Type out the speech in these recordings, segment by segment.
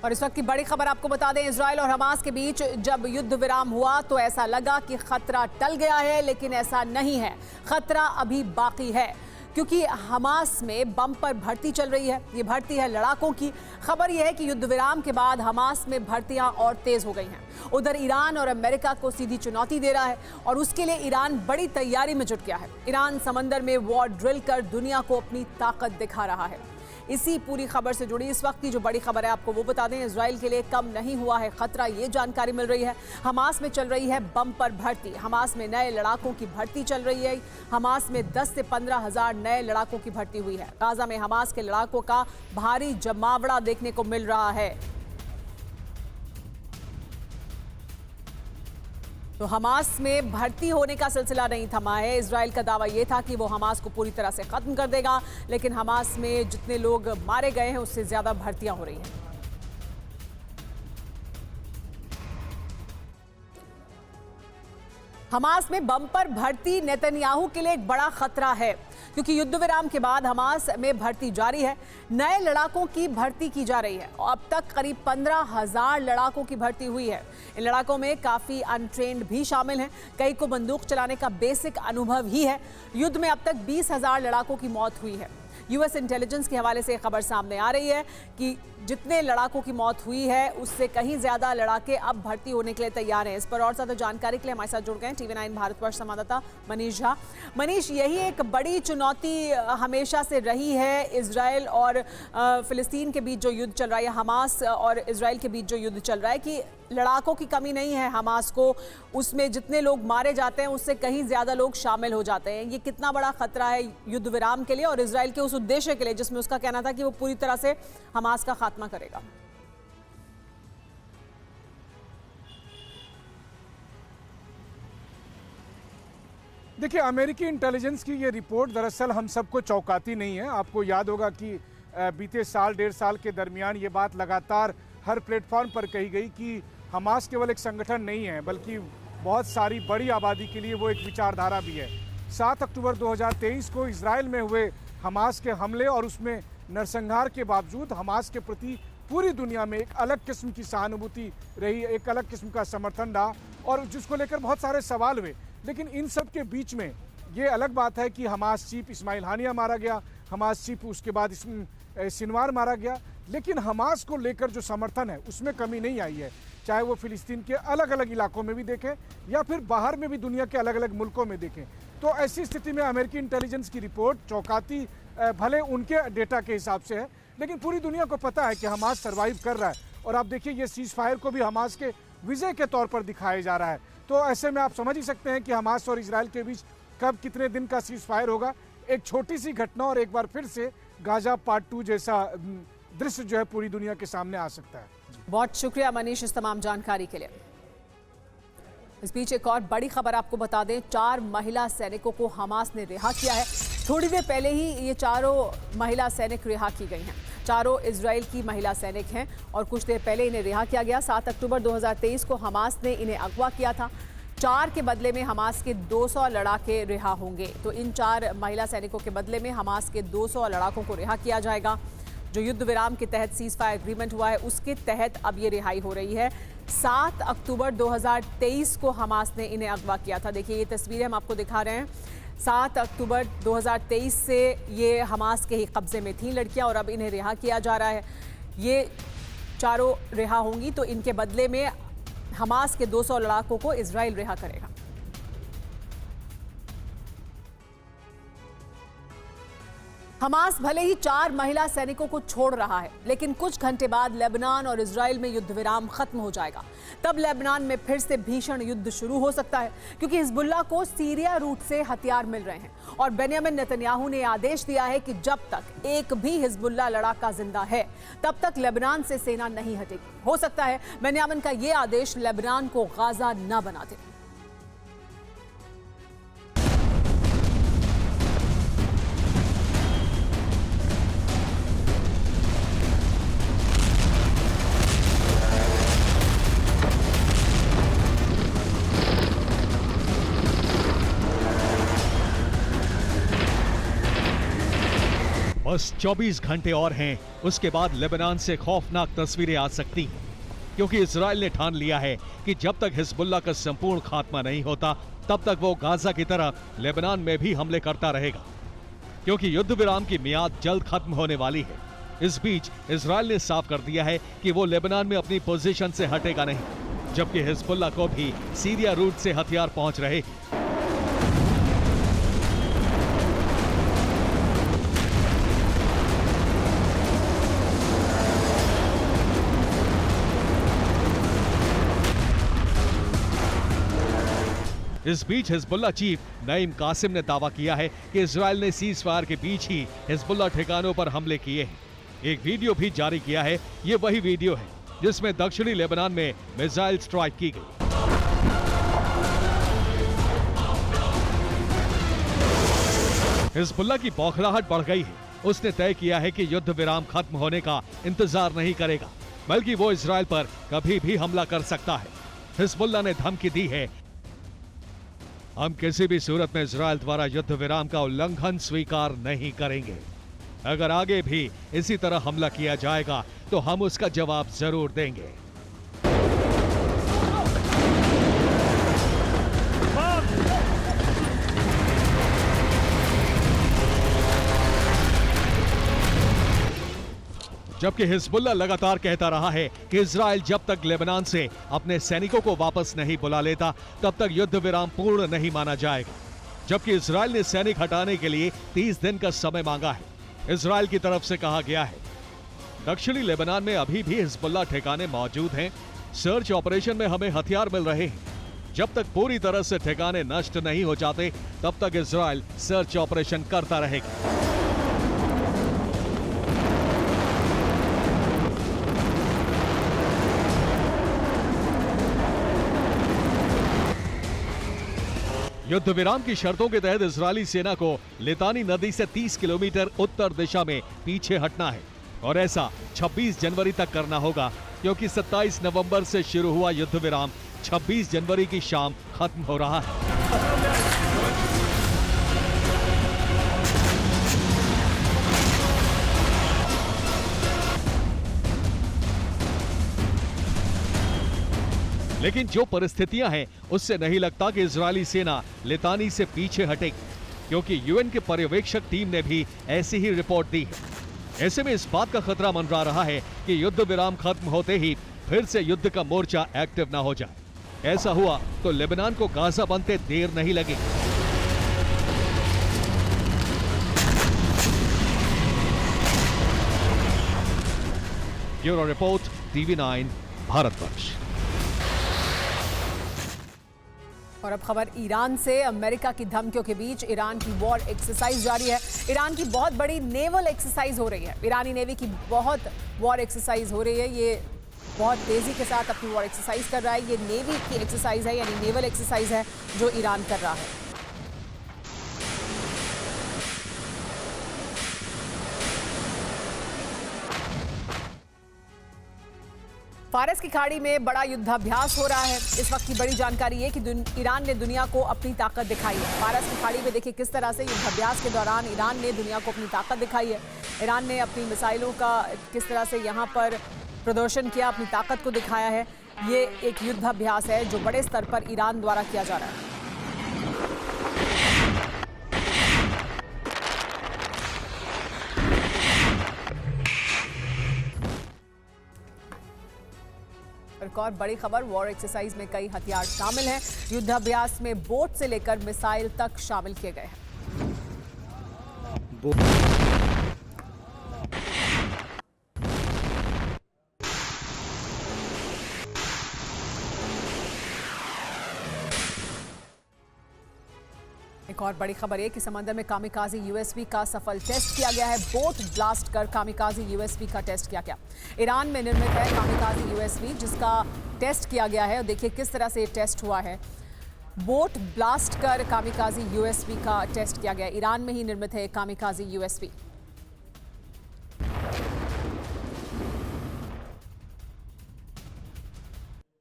और इस वक्त की बड़ी खबर आपको बता दें, इजराइल और हमास के बीच जब युद्ध विराम हुआ तो ऐसा लगा कि खतरा टल गया है, लेकिन ऐसा नहीं है। खतरा अभी बाकी है क्योंकि हमास में बम पर भर्ती चल रही है। ये भर्ती है लड़ाकों की। खबर यह है कि युद्ध विराम के बाद हमास में भर्तियां और तेज हो गई हैं। उधर ईरान और अमेरिका को सीधी चुनौती दे रहा है और उसके लिए ईरान बड़ी तैयारी में जुट गया है। ईरान समंदर में वॉर ड्रिल कर दुनिया को अपनी ताकत दिखा रहा है। इसी पूरी खबर से जुड़ी इस वक्त की जो बड़ी खबर है आपको वो बता दें। इजराइल के लिए कम नहीं हुआ है खतरा, ये जानकारी मिल रही है। हमास में चल रही है बम पर भर्ती। हमास में नए लड़ाकों की भर्ती चल रही है। हमास में 10 से 15 हजार नए लड़ाकों की भर्ती हुई है। गाजा में हमास के लड़ाकों का भारी जमावड़ा देखने को मिल रहा है। तो हमास में भर्ती होने का सिलसिला नहीं थमा है। इजराइल का दावा यह था कि वो हमास को पूरी तरह से खत्म कर देगा, लेकिन हमास में जितने लोग मारे गए हैं उससे ज्यादा भर्तियां हो रही हैं। हमास में बम पर भर्ती नेतन्याहू के लिए एक बड़ा खतरा है क्योंकि युद्ध विराम के बाद हमास में भर्ती जारी है। नए लड़ाकों की भर्ती की जा रही है और अब तक करीब 15,000 लड़ाकों की भर्ती हुई है। इन लड़ाकों में काफ़ी अनट्रेन्ड भी शामिल हैं। कई को बंदूक चलाने का बेसिक अनुभव ही है। युद्ध में अब तक 20,000 लड़ाकों की मौत हुई है। यूएस इंटेलिजेंस के हवाले से खबर सामने आ रही है कि जितने लड़ाकों की मौत हुई है उससे कहीं ज्यादा लड़ाके अब भर्ती होने के लिए तैयार हैं। इस पर और ज्यादा जानकारी के लिए हमारे साथ जुड़ गए TV9 भारतवर्ष संवाददाता मनीष झा। मनीष, यही एक बड़ी चुनौती हमेशा से रही है इजराइल और फिलिस्तीन के बीच जो युद्ध चल रहा है, हमास और इजराइल के बीच जो युद्ध चल रहा है, कि लड़ाकों की कमी नहीं है हमास को। उसमें जितने लोग मारे जाते हैं उससे कहीं ज्यादा लोग शामिल हो जाते हैं। ये कितना बड़ा खतरा है युद्ध विराम के लिए और इजराइल के उस उद्देश्य के लिए जिसमें उसका कहना था कि वो पूरी तरह से हमास का खात्मा करेगा? देखिए, अमेरिकी इंटेलिजेंस की ये रिपोर्ट दरअसल हम सबको चौंकाती नहीं है। आपको याद होगा कि बीते साल 1.5 साल के दरमियान ये बात लगातार हर प्लेटफॉर्म पर कही गई कि हमास केवल एक संगठन नहीं है बल्कि बहुत सारी बड़ी आबादी के लिए वो एक विचारधारा भी है। 7 अक्टूबर 2023 को इजराइल में हुए हमास के हमले और उसमें नरसंहार के बावजूद हमास के प्रति पूरी दुनिया में एक अलग किस्म की सहानुभूति रही, एक अलग किस्म का समर्थन रहा और जिसको लेकर बहुत सारे सवाल हुए। लेकिन इन सब के बीच में ये अलग बात है कि हमास चीफ इस्माइल हानिया मारा गया, हमास चीफ उसके बाद सिनवार मारा गया, लेकिन हमास को लेकर जो समर्थन है उसमें कमी नहीं आई है। चाहे वो फिलिस्तीन के अलग अलग इलाकों में भी देखें या फिर बाहर में भी दुनिया के अलग अलग मुल्कों में देखें। तो ऐसी स्थिति में अमेरिकी इंटेलिजेंस की रिपोर्ट चौंकाती भले उनके डेटा के हिसाब से है, लेकिन पूरी दुनिया को पता है कि हमास सर्वाइव कर रहा है। और आप देखिए, ये सीज फायर को भी हमास के विजय के तौर पर दिखाया जा रहा है। तो ऐसे में आप समझ ही सकते हैं कि हमास और इजराइल के बीच कब कितने दिन का सीज फायर होगा। एक छोटी सी घटना और एक बार फिर से गाजा पार्ट 2 जैसा दृश्य जो है पूरी दुनिया के सामने आ सकता है। बहुत शुक्रिया मनीष इस तमाम जानकारी के लिए। इस बीच एक और बड़ी खबर आपको बता दें, 4 महिला सैनिकों को हमास ने रिहा किया है। थोड़ी देर पहले ही ये चारों महिला सैनिक रिहा की गई हैं। चारों इजराइल की महिला सैनिक हैं और कुछ देर पहले इन्हें रिहा किया गया। 7 अक्टूबर 2023 को हमास ने इन्हें अगवा किया था। 4 के बदले में हमास के 200 लड़ाके रिहा होंगे। तो इन 4 महिला सैनिकों के बदले में हमास के 200 लड़ाकों को रिहा किया जाएगा। जो युद्ध विराम के तहत सीज फायर एग्रीमेंट हुआ है उसके तहत अब ये रिहाई हो रही है। 7 अक्टूबर 2023 को हमास ने इन्हें अगवा किया था। देखिए, ये तस्वीरें हम आपको दिखा रहे हैं। 7 अक्टूबर 2023 से ये हमास के ही कब्जे में थी लड़कियां और अब इन्हें रिहा किया जा रहा है। ये चारों रिहा होंगी तो इनके बदले में हमास के 200 लड़ाकों को इजराइल रिहा करेगा। हमास भले ही 4 महिला सैनिकों को छोड़ रहा है, लेकिन कुछ घंटे बाद लेबनान और इजराइल में युद्ध विराम खत्म हो जाएगा। तब लेबनान में फिर से भीषण युद्ध शुरू हो सकता है क्योंकि हिजबुल्लाह को सीरिया रूट से हथियार मिल रहे हैं और बेंयामिन नेतन्याहू ने आदेश दिया है कि जब तक एक भी हिजबुल्लाह लड़ाका जिंदा है तब तक लेबनान से सेना नहीं हटेगी। हो सकता है बेंयामिन का ये आदेश लेबनान को गाजा न बना दे। बस 24 घंटे और हैं, उसके बाद लेबनान से खौफनाक तस्वीरें आ सकती हैं, क्योंकि इजराइल ने ठान लिया है कि जब तक हिजबुल्लाह का संपूर्ण खात्मा नहीं होता तब तक वो गाजा की तरह लेबनान में भी हमले करता रहेगा, क्योंकि युद्ध विराम की मियाद जल्द खत्म होने वाली है। इस बीच इजराइल ने साफ कर दिया है कि वो लेबनान में अपनी पोजीशन से हटेगा नहीं, जबकि हिजबुल्लाह को भी सीरिया रूट से हथियार पहुंच रहे। इस बीच हिजबुल्लाह चीफ नईम कासिम ने दावा किया है कि इजराइल ने सीज फायर के बीच ही हिजबुल्लाह ठिकानों पर हमले किए हैं। एक वीडियो भी जारी किया है। ये वही वीडियो है जिसमें दक्षिणी लेबनान में मिसाइल स्ट्राइक की गई। हिजबुल्लाह की बौखलाहट बढ़ गई है। उसने तय किया है कि युद्ध विराम खत्म होने का इंतजार नहीं करेगा, बल्कि वो इजराइल पर कभी भी हमला कर सकता है। हिजबुल्लाह ने धमकी दी है, हम किसी भी सूरत में इजराइल द्वारा युद्ध विराम का उल्लंघन स्वीकार नहीं करेंगे। अगर आगे भी इसी तरह हमला किया जाएगा तो हम उसका जवाब जरूर देंगे। जबकि हिजबुल्लाह लगातार कहता रहा है कि इजराइल जब तक लेबनान से अपने सैनिकों को वापस नहीं बुला लेता तब तक युद्ध विराम पूर्ण नहीं माना जाएगा, जबकि इजराइल ने सैनिक हटाने के लिए 30 दिन का समय मांगा है। इजराइल की तरफ से कहा गया है, दक्षिणी लेबनान में अभी भी हिजबुल्लाह ठिकाने मौजूद हैं। सर्च ऑपरेशन में हमें हथियार मिल रहे हैं। जब तक पूरी तरह से ठिकाने नष्ट नहीं हो जाते तब तक इजराइल सर्च ऑपरेशन करता रहेगा। युद्ध विराम की शर्तों के तहत इजरायली सेना को लितानी नदी से 30 किलोमीटर उत्तर दिशा में पीछे हटना है और ऐसा 26 जनवरी तक करना होगा, क्योंकि 27 नवंबर से शुरू हुआ युद्ध विराम 26 जनवरी की शाम खत्म हो रहा है। लेकिन जो परिस्थितियां हैं उससे नहीं लगता कि इजरायली सेना लितानी से पीछे हटेगी, क्योंकि यूएन के पर्यवेक्षक टीम ने भी ऐसी ही रिपोर्ट दी है। ऐसे में इस बात का खतरा मंडरा रहा है कि युद्ध विराम खत्म होते ही फिर से युद्ध का मोर्चा एक्टिव ना हो जाए। ऐसा हुआ तो लेबनान को गाजा बनते देर नहीं लगेगी। Bureau report, TV9 Bharatvarsh. और अब खबर ईरान से। अमेरिका की धमकियों के बीच ईरान की वॉर एक्सरसाइज जारी है। ईरान की बहुत बड़ी नेवल एक्सरसाइज हो रही है। ईरानी नेवी की बहुत वॉर एक्सरसाइज हो रही है। ये बहुत तेजी के साथ अपनी वॉर एक्सरसाइज कर रहा है। ये नेवी की एक्सरसाइज है, यानी नेवल एक्सरसाइज है जो ईरान कर रहा है। फारस की खाड़ी में बड़ा युद्धाभ्यास हो रहा है। इस वक्त की बड़ी जानकारी है कि ईरान ने दुनिया को अपनी ताकत दिखाई है। फारस की खाड़ी में देखिए किस तरह से युद्धाभ्यास के दौरान ईरान ने दुनिया को अपनी ताकत दिखाई है। ईरान ने अपनी मिसाइलों का किस तरह से यहाँ पर प्रदर्शन किया, अपनी ताकत को दिखाया है। ये एक युद्धाभ्यास है जो बड़े स्तर पर ईरान द्वारा किया जा रहा है। एक और बड़ी खबर, वॉर एक्सरसाइज में कई हथियार शामिल हैं। युद्धाभ्यास में बोट से लेकर मिसाइल तक शामिल किए गए हैं। एक और बड़ी खबर है कि समंदर में कामिकाज़ी यूएसवी का सफल टेस्ट किया गया है। बोट ब्लास्ट कर कामिकाज़ी यूएसवी का टेस्ट किया गया। ईरान में निर्मित है कामिकाज़ी यूएसवी जिसका टेस्ट किया गया है। और देखिए किस तरह से ये टेस्ट हुआ है। बोट ब्लास्ट कर कामिकाज़ी यूएसवी का टेस्ट किया गया। ईरान में ही निर्मित है कामिकाज़ी यूएसवी।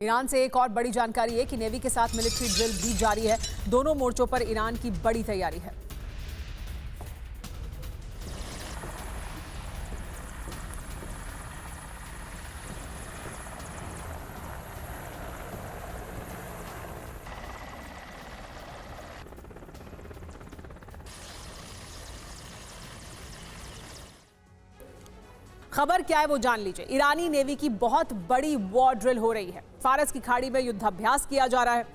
ईरान से एक और बड़ी जानकारी है कि नेवी के साथ मिलिट्री ड्रिल भी जारी है। दोनों मोर्चों पर ईरान की बड़ी तैयारी है। खबर क्या है वो जान लीजिए। ईरानी नेवी की बहुत बड़ी वॉर ड्रिल हो रही है। फारस की खाड़ी में युद्धाभ्यास किया जा रहा है।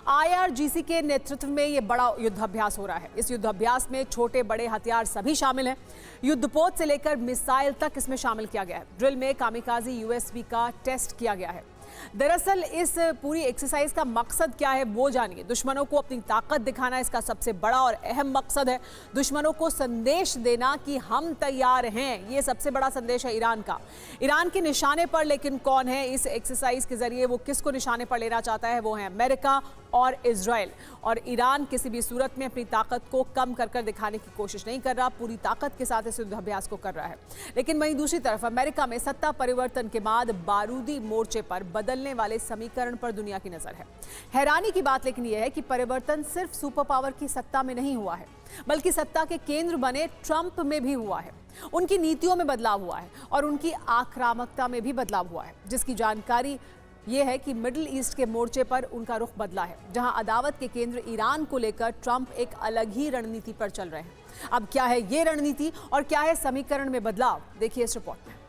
IRGC के नेतृत्व में ये बड़ा युद्धाभ्यास हो रहा है। इस युद्धाभ्यास में छोटे बड़े हथियार सभी शामिल हैं। युद्धपोत से लेकर मिसाइल तक इसमें शामिल किया गया है। ड्रिल में कामिकाजी USV का टेस्ट किया गया है। दरअसल इस पूरी एक्सरसाइज का मकसद क्या है वो जानिए। दुश्मनों को अपनी ताकत दिखाना इसका सबसे बड़ा और अहम मकसद है। दुश्मनों को संदेश देना कि हम तैयार हैं, ये सबसे बड़ा संदेश है ईरान का। ईरान के निशाने पर लेकिन कौन है? इस एक्सरसाइज के जरिए वो किसको निशाने पर लेना चाहता है? वो है अमेरिका और इजराइल। और ईरान किसी भी सूरत में अपनी ताकत को कम कर दिखाने की कोशिश नहीं कर रहा, पूरी ताकत के साथ इस युद्धाभ्यास को कर रहा है। लेकिन वहीं दूसरी तरफ अमेरिका में सत्ता परिवर्तन के बाद बारूदी मोर्चे पर बदलने वाले समीकरण पर दुनिया की नजर है। हैरानी की बात लेकिन यह है कि परिवर्तन सिर्फ सुपर पावर की सत्ता में नहीं हुआ है, बल्कि सत्ता के केंद्र बने ट्रंप में भी हुआ है। उनकी नीतियों में बदलाव हुआ है और उनकी आक्रामकता में भी बदलाव हुआ है, जिसकी जानकारी यह है कि मिडिल ईस्ट के मोर्चे पर उनका रुख बदला है। जहां अदावत के केंद्र ईरान को लेकर ट्रंप एक अलग ही रणनीति पर चल रहे हैं। अब क्या है ये रणनीति और क्या है समीकरण में बदलाव, देखिए इस रिपोर्ट में।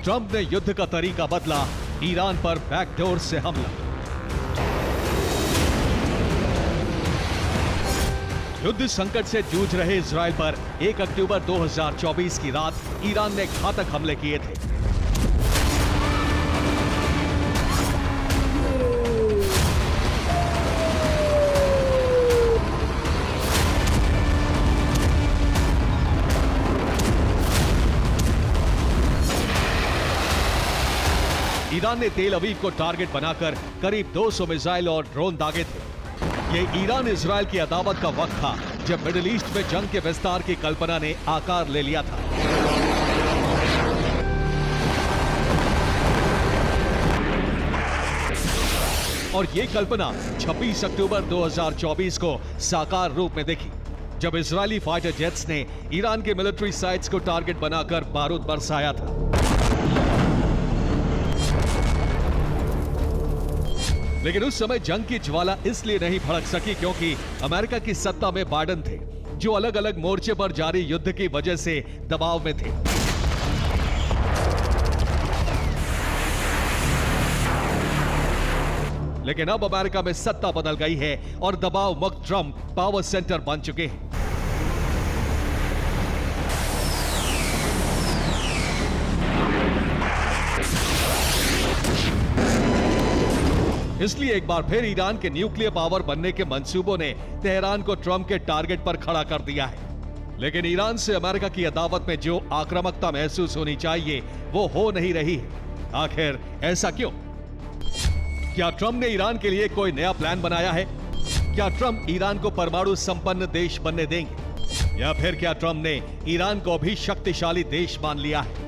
ट्रंप ने युद्ध का तरीका बदला, ईरान पर बैकडोर से हमला। युद्ध संकट से जूझ रहे इजराइल पर 1 अक्टूबर 2024 की रात ईरान ने घातक हमले किए थे। ईरान ने तेल अवीव को टारगेट बनाकर करीब 200 मिसाइल और ड्रोन दागे थे। ये ईरान इजराइल की अदावत का वक्त था जब मिडिल ईस्ट में जंग के विस्तार की कल्पना ने आकार ले लिया था। और ये कल्पना 26 अक्टूबर 2024 को साकार रूप में देखी, जब इजरायली फाइटर जेट्स ने ईरान के मिलिट्री साइट्स को टारगेट बनाकर बारूद बरसाया था। लेकिन उस समय जंग की ज्वाला इसलिए नहीं भड़क सकी क्योंकि अमेरिका की सत्ता में बाइडेन थे, जो अलग अलग मोर्चे पर जारी युद्ध की वजह से दबाव में थे। लेकिन अब अमेरिका में सत्ता बदल गई है और दबाव मुक्त ट्रंप पावर सेंटर बन चुके हैं। इसलिए एक बार फिर ईरान के न्यूक्लियर पावर बनने के मंसूबों ने तेहरान को ट्रंप के टारगेट पर खड़ा कर दिया है। लेकिन ईरान से अमेरिका की अदावत में जो आक्रामकता महसूस होनी चाहिए वो हो नहीं रही है। आखिर ऐसा क्यों? क्या ट्रंप ने ईरान के लिए कोई नया प्लान बनाया है? क्या ट्रंप ईरान को परमाणु संपन्न देश बनने देंगे, या फिर क्या ट्रंप ने ईरान को भी शक्तिशाली देश मान लिया है?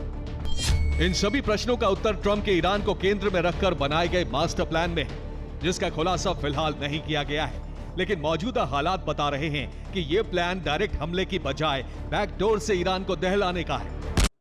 इन सभी प्रश्नों का उत्तर ट्रंप के ईरान को केंद्र में रखकर बनाए गए मास्टर प्लान में है, जिसका खुलासा फिलहाल नहीं किया गया है। लेकिन मौजूदा हालात बता रहे हैं कि यह प्लान डायरेक्ट हमले की बजाय बैकडोर से ईरान को दहलाने का है।